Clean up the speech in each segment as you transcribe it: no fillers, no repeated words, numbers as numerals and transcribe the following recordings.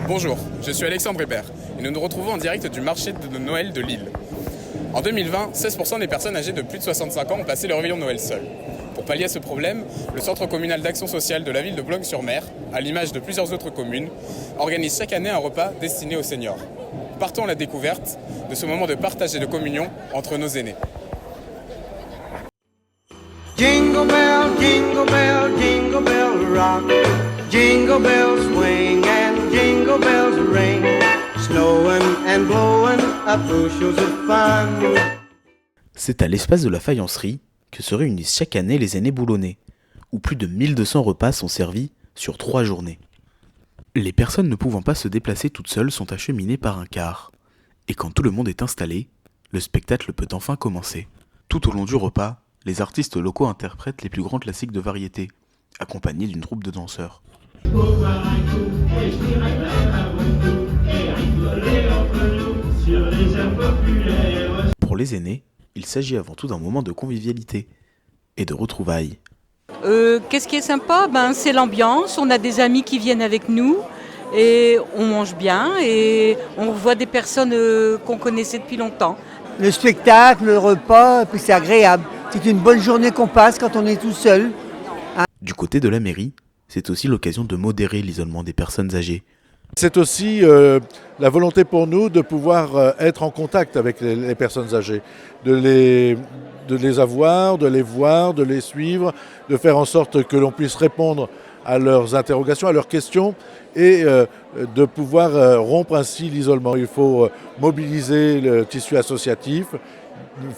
Bonjour, je suis Alexandre Hébert et nous nous retrouvons en direct du marché de Noël de Lille. En 2020, 16% des personnes âgées de plus de 65 ans ont passé le réveillon de Noël seul. Pour pallier à ce problème, le Centre communal d'action sociale de la ville de Boulogne-sur-Mer, à l'image de plusieurs autres communes, organise chaque année un repas destiné aux seniors. Partons à la découverte de ce moment de partage et de communion entre nos aînés. Jingle bell, jingle bell rock. Jingle bells swing and jingle bells ring. Snowing and blowing up bushels of fun. C'est à l'espace de la faïencerie que se réunissent chaque année les aînés boulonnais, où plus de 1200 repas sont servis sur 3 journées. Les personnes ne pouvant pas se déplacer toutes seules sont acheminées par un car. Et quand tout le monde est installé, le spectacle peut enfin commencer. Tout au long du repas, les artistes locaux interprètent les plus grands classiques de variété, accompagnés d'une troupe de danseurs. Pour les aînés, il s'agit avant tout d'un moment de convivialité et de retrouvailles. Qu'est-ce qui est sympa ? C'est l'ambiance, on a des amis qui viennent avec nous et on mange bien et on voit des personnes qu'on connaissait depuis longtemps. Le spectacle, le repas, puis c'est agréable. C'est une bonne journée qu'on passe quand on est tout seul. Du côté de la mairie, c'est aussi l'occasion de modérer l'isolement des personnes âgées. C'est aussi la volonté pour nous de pouvoir être en contact avec les personnes âgées, de les avoir, de les voir, de les suivre, de faire en sorte que l'on puisse répondre à leurs interrogations, à leurs questions et de pouvoir rompre ainsi l'isolement. Il faut mobiliser le tissu associatif,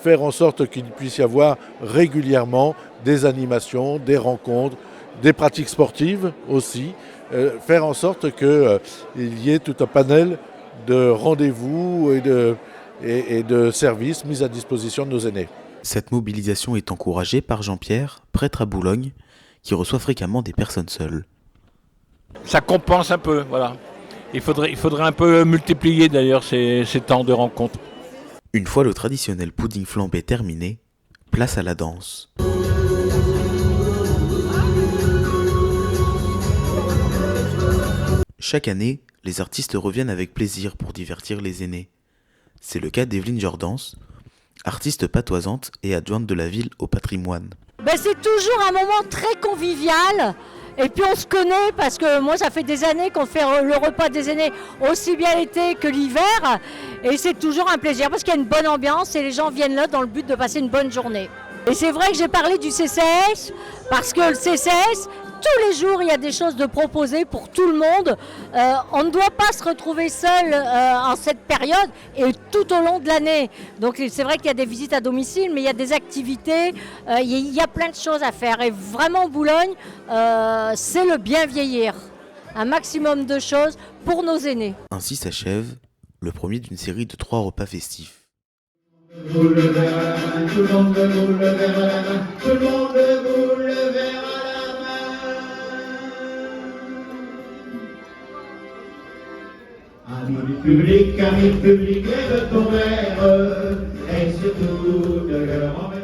faire en sorte qu'il puisse y avoir régulièrement des animations, des rencontres, des pratiques sportives aussi, faire en sorte qu'il y ait tout un panel de rendez-vous et de services mis à disposition de nos aînés. Cette mobilisation est encouragée par Jean-Pierre, prêtre à Boulogne, qui reçoit fréquemment des personnes seules. Ça compense un peu, voilà. Il faudrait un peu multiplier d'ailleurs ces temps de rencontre. Une fois le traditionnel pudding flambé terminé, place à la danse. Chaque année, les artistes reviennent avec plaisir pour divertir les aînés. C'est le cas d'Evelyne Jordans, artiste patoisante et adjointe de la ville au patrimoine. C'est toujours un moment très convivial. Et puis on se connaît parce que moi ça fait des années qu'on fait le repas des aînés aussi bien l'été que l'hiver. Et c'est toujours un plaisir parce qu'il y a une bonne ambiance et les gens viennent là dans le but de passer une bonne journée. Et c'est vrai que j'ai parlé du CCS parce que le CCS, tous les jours il y a des choses de proposer pour tout le monde. On ne doit pas se retrouver seul en cette période et tout au long de l'année. Donc c'est vrai qu'il y a des visites à domicile, mais il y a des activités, il y a plein de choses à faire. Et vraiment Boulogne, c'est le bien vieillir. Un maximum de choses pour nos aînés. Ainsi s'achève le premier d'une série de 3 repas festifs. Tout le monde vous le verre à la main, tout le monde vous le verre à la main. Ami public, lève ton verre, et surtout de leur envers.